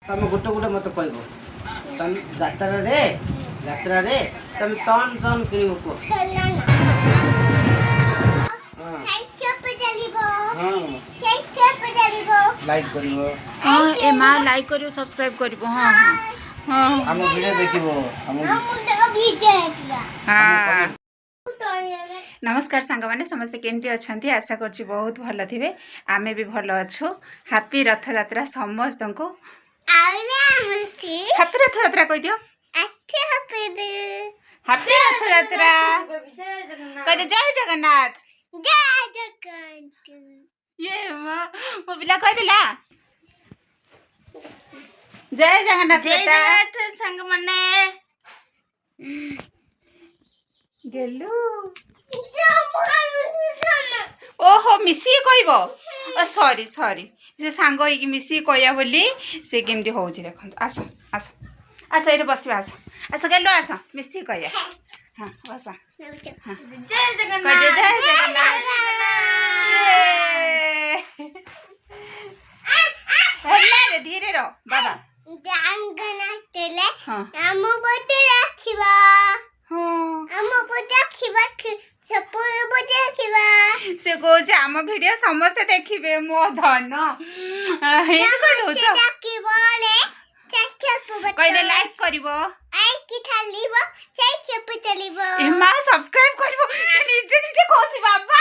ତମେ ଗୋଟେ ଗୋଟେ ମତେ କହିବ ତମେ ଯାତ୍ରାରେ ତମେ ଟନ୍ କିଣିବ କୁହ। ଲାଇକ୍ କରିବ हाँ ए माँ लाइक करियो सब्सक्राइब करियो हाँ हाँ हाँ ଆମ ଭିଡ଼ିଓ ଦେଖିବ हाँ नमस्कार सांग मैंने समस्ते केमती अच्छा आशा करछि बहुत भल थे आमे भी भल अच्छु हैप्पी रथ यात्रा समस्त को हैप्पी रथ यात्रा कह दियो हैप्पी रथ यात्रा कह दे जय जगन्नाथ ये माँ मो पिला कह दिला जय जगन्नाथ बेटा संग मने गेलु ओहो मिसी कहब सॉरी सॉरी से सांग होइकी मिसी कहया बोली से केमती होउछि देखंतु आस आस आस एठे बसिबा आस आस गेलु आस मिसी कहया हां बस जय कह जगन्नाथ दे जय जगन्नाथ होला रे धीरे रो बाबा हाँ से कहे आम भिडियो समस्ते देखिए मो धन कहदे लाइक करिवो माँ सब्सक्राइब करिवो से निजे निजे कहछि बाबा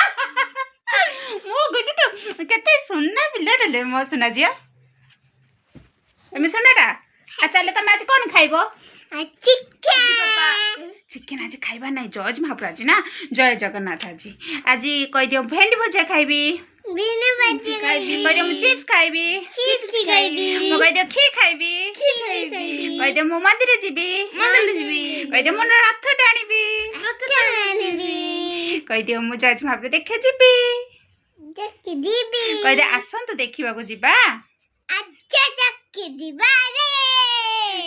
मो गुडी तो केते सुनना पिला डले मो सुना जिया एमे सुनाटा आ चले तमे आज कोन खाइबो चिकेन आज खाइबा नहीं जज महाप्राजी ना जय जगन्नाथ आज कह दियो भेंडी भजा खाइबी कह दियो चिप्स खाइबी मो कह दियो खी खाइबी कह दियो मो मंदिर जीबी कह दियो मो रथ टाणीबी कह दियो मो जज महाप्रा देखे जीबी कह दियो आसंतु देखिबा को जीबा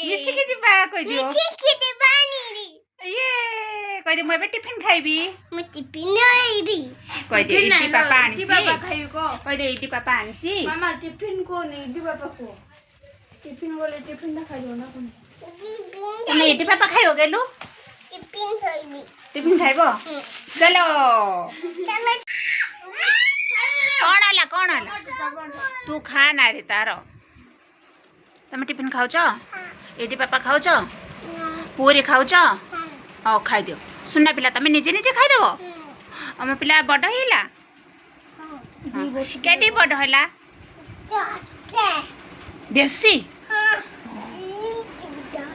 मिसिकी जीबा कह दियो ये कह दियो मो एबे टिफिन खाइबी कह दियो इटी पापा आनची कह दियो इटी पापा आनची मामा टिफिन को नहीं दी पापा को टिफिन बोले टिफिन ना खाइयो ना कोन तुम इटी पापा खाइयो गेलु टिफिन खाइबो चलो कौन आला तू खा ना रे तारो तुम टिफिन खाउछ इटी पापा खाउछ पूरी खाउछ ओ खाइ दियो सुनना पिला तुम निजे निजे खाइ देबो हम पिला बड़ हैला केडी बड़ हैला बेसी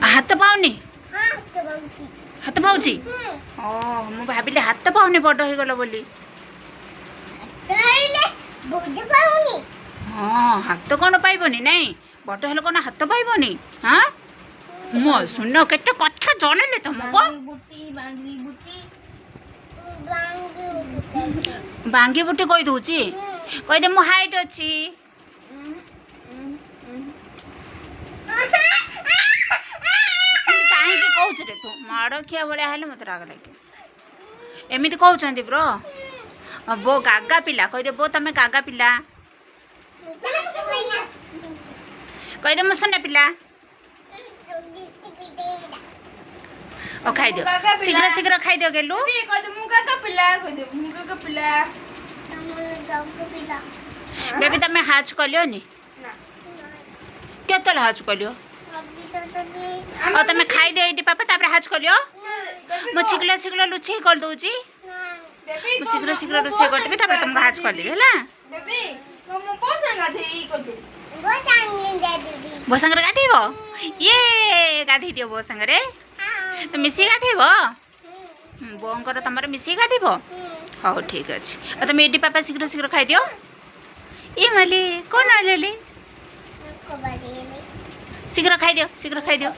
हाथ पाउनी हाथ पाउची ओ मु भाबिले हाथ पाउनी बड़ हो गलो बोली हाँ हाथ कौन पाइबनी नहीं बड़ हेले कौन हाथ पाइबनी हाँ मो सुन केते कथा जनले तुमको बांगी बुटी कहि दउची कहि दे मो हाइट अछि काहे के कहउछ रे तू माड़ खिया भलिया हेले मत राग लागे एमिति कहउछंती ब्रो बो गागा पिला कहि दे बो तमे गागा पिला कहि दे मो सुना पिला ओ खाइ दियो शीघ्र शीघ्र खाइ दियो गेलु बेबी तमे हाच कलियो नी केतल हाच कलियो ओ तमे खाइ दियो इटी पापा तापर हाच कलियो मो शीघ्र शीघ्र लुचे कर दउची मो शीघ्र शीघ्र लुचे कर देबे तापर तुमको हाच कर देबे हला बो संगे गाधेबो ये गाधी दियो बो संगे तो मिसी गाधेबो बोंकर तमर मिसी गाधेबो हो ठीक अछि तुम इटी पापा शीघ्र शीघ्र खाइ दियो ए मले कोन आलेले शीघ्र खाइ दियो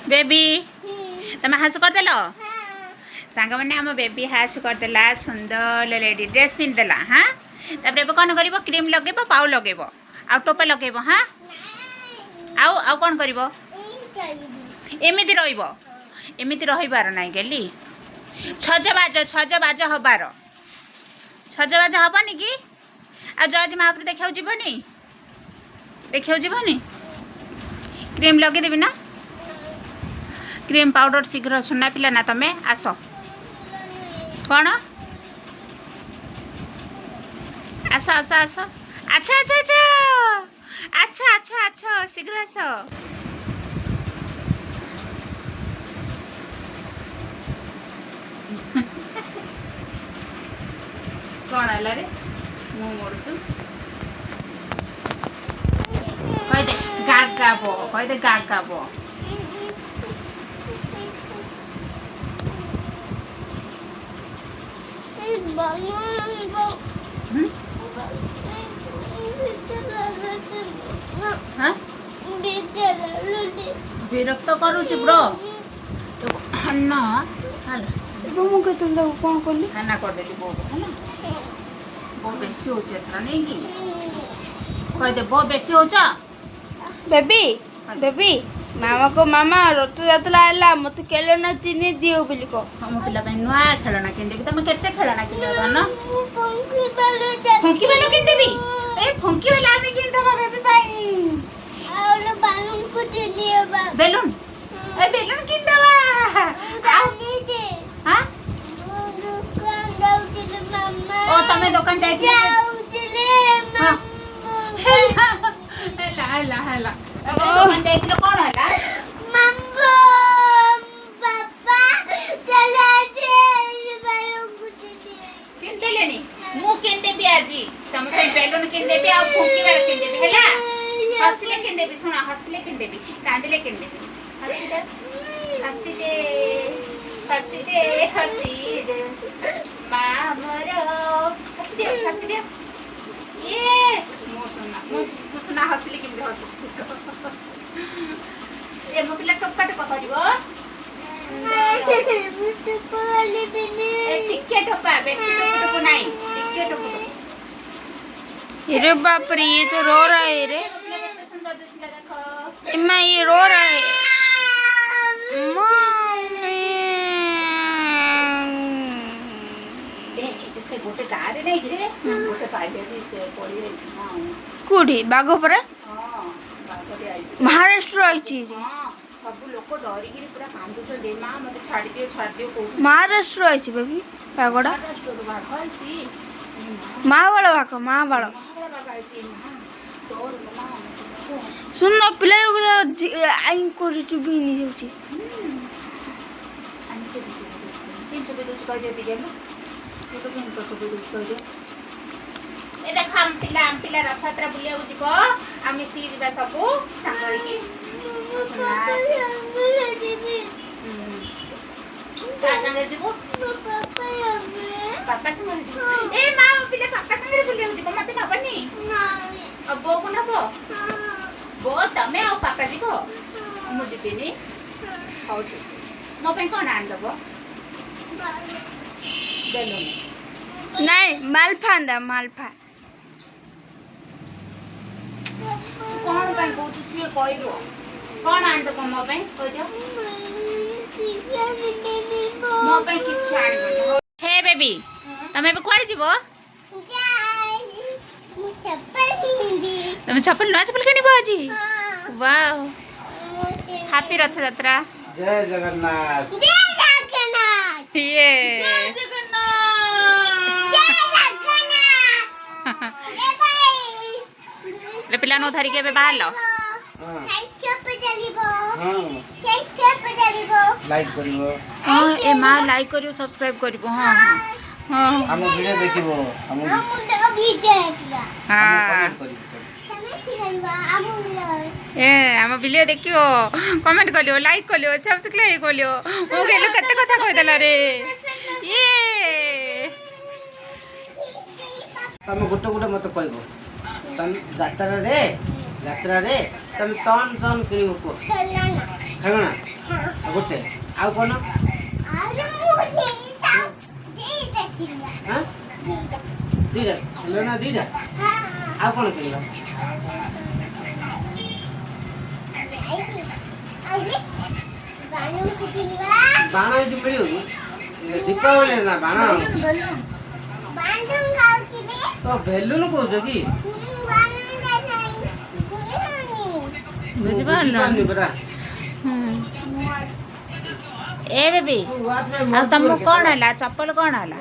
बेबी तुम हास कर देलो सांग मैंने आम बेबी हास कर देला सुंदर लेडी ड्रेस पिन देला हाँ तापर एबे कोन करिवो क्रीम लगेबो पाउ लगेबो आ टोपा लगेबो हाँ आउ कोन करिवो एमिति रहिबो एमिति रहिबार नाही गेली छजबाज हबार छजबाज हबनी कि आ जज महापुर देखा जीवनी देखियो जीवनी क्रीम लगे देबी ना क्रीम पाउडर शीघ्र सुना पिला ना तमे आस कौन आस आस आस अच्छा अच्छा अच्छा अच्छा अच्छा अच्छा शीघ्र आस कौन है रे मु मोड़छु कह दे गागाबो कह दे गागाबो हाँ विरक्त करूची ब्रो हन्ना हला ମୁଁ କେତେବେଳେ ତାକୁ କ'ଣ କଲି हन्ना कर देली बो हला बो बेसी हो छे थरा नहीं की कह दे बो बेसी हो छ ବେବି ବେବି ମାମା କ ମାମା ରଥଯାତ୍ରା ହେଲା ମୋତେ ଖେଳନା ଚିନି ଦିଅ ବୋଲି କହ हम पिला पे नुआ खेलना किन देबी तमे केते खेलना किन देबा न फंकी वाला किन देबी ए फंकी वाला आमी किन देबा बेबी भाई बेलून ए बेलून किन देबा हां ओ तमे दुकान जाइती हां हेला हेला हेला तमे दुकान जाइती कोन हला किन देलेनी मु किन देबी आजी तमे पे बेलून किन देबी आ फंकी वाला किन देबी हेला हसले किन देबी सुना हसले किन देबी कांदले किन देबी हसी दे हसी दे हसी दे हसी दे मामरो हसी दे ये मो सुना हसले किन दे हसी ये मो पिला टपका टपका करिवो ए टिके टपा बेसी टपको नहीं टिके टपको अरे बाप रे ये तो रो रहा है रे कितना सुंदर दिसला देखो इम्मा ये रो रहा है मम्मी से गोटे गारे नहीं गिरे गोटे पाइले भी से पड़ी रही छी हां कोठी बागो पर हां बागटे आई महाराष्ट्र आइची रे हां सब लोग डरी गिरी पूरा कांदु छ दे मां मते छाड़ी दियो को महाराष्ट्र आइची बेबी बागोडा महाराष्ट्र बाग आइची मावाळ बाको मावाळ बाग आइची तोर मां सुन न पिला आई कोरी चुबी नि जाउची अनि के दिछु 300 रुपैया कह दे दिए ना तो केन तो 300 रुपैया कह दे ए देख हम पिला रथयात्रा बुलिया जीवो आमी सी जीवा सब सांगरी की संगे जीवो पापा संगे जीवो ए मां पिला पापा संगे बुलिया जीवो मते नबनी अब बो को नबो बो तमे आ पापा जीवो मु जीबेनी हाउ ठीक मो पे कोन आन दबो बेलून नहीं मालफा मालफा कौन पे कहू सी कहबो कौन आन दबो मो पे कह दियो मो पे किछ आन हे बेबी तमे पे कोड़ जीवो तमे चप्पल ना चप्पल किनिबो आजी वाओ हैप्पी रथ यात्रा जय जगन्नाथ ये ले पिला नो धरी के बे बाहर लो लाइक करिवो हां ए मां लाइक करियो सब्सक्राइब करिवो हां हां हम वीडियो देखिवो हम हां कमेंट करिवो ए हम वीडियो देखियो कमेंट करियो लाइक करियो सब्सक्राइब करियो ओ गेलो कते कथा कहि देला रे ये तमे गोटे गोटे मत कहबो तमे यात्रा रे तमे तन तन करिवो को खाना गोटे आउ कोन हां दीदा लेना दीदा आउ कोन करिवो बाणा जो मिलियो दीपावली ना बाणा तो बेलून को जो की ବୁଝିପାରିଲ ପରା ଏ ବେବି ତୁ ୱାଚ୍ ପାଇଁ ଆଉ ତମକୁ କ'ଣ ହେଲା ଚପଲ କ'ଣ ହେଲା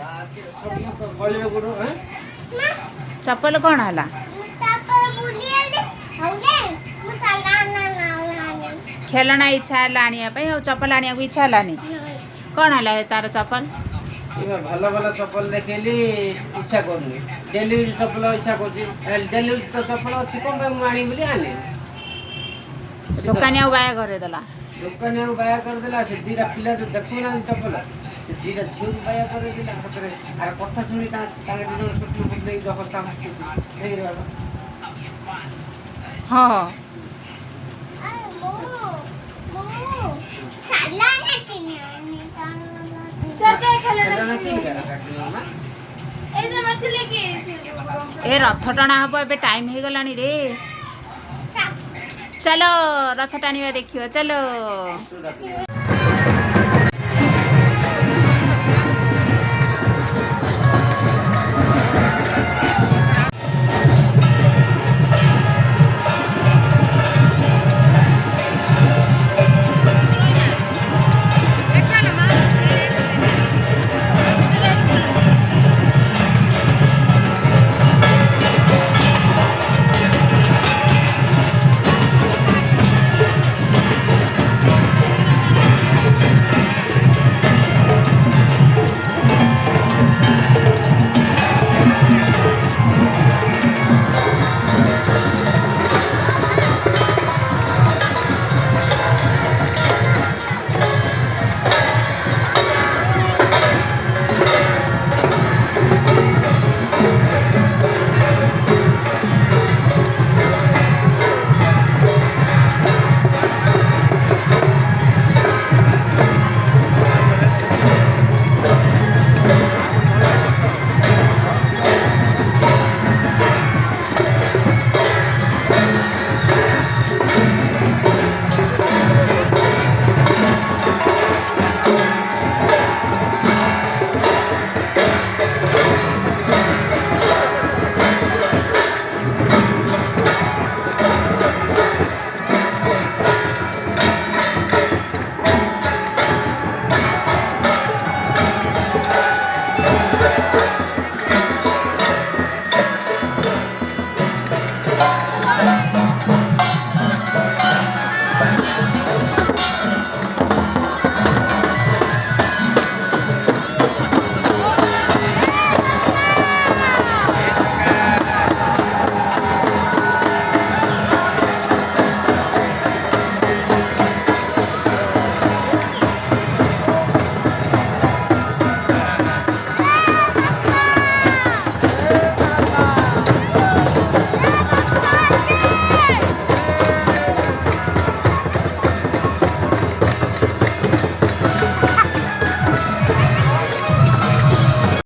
ଗଳିବ ଗୋଡ଼ ଚପଲ କ'ଣ ହେଲା ଖେଳଣା ଇଚ୍ଛା ହେଲା ଆଣିବା ପାଇଁ ଆଉ ଚପଲ ଆଣିବାକୁ ଇଚ୍ଛା ହେଲାନି କ'ଣ ହେଲା ତାର ଚପଲ ଭଲ ଭଲ ଚପଲ ଦେଖେଇଲି ଇଚ୍ଛା କରୁନି ଡେଲି ୟୁଜ୍ ଚପଲ ଇଚ୍ଛା କରୁଛି ଡେଲି ୟୁଜ୍ ତ ଚପଲ ଅଛି କ'ଣ ପାଇଁ ମୁଁ ଆଣିବି ବୋଲି ଆଣିଲି ଦୋକାନୀ ଆଉ ବାୟା କରେଇଦେଲା ଦୋକାନୀ ଆଉ ବାୟା କରିଦେଲା ସେ ଦୁଇଟା ପିଲା ଯୋଉ ଦେଖୁନାହାନ୍ତି ଚପଲ ସେ ଦୁଇଟା ଝିଅକୁ ବାୟା କରିଦେଲା ସତରେ ଆର କଥା ଶୁଣି ତାଙ୍କେ ଦୁଇ ଜଣ ଛୋଟ ଛୋଟ ଦେଇକି ଜବରଦସ୍ତ ହେଇଗଲା ହଁ ଖେଳଣା କିଣିକି କାଟିଲି ମାମା ଏ ରଥ ଟଣା ହବ ଏବେ ଟାଇମ୍ ହେଇଗଲାଣି ରେ ଚାଲ ରଥ ଟାଣିବା ଦେଖିବ ଚାଲ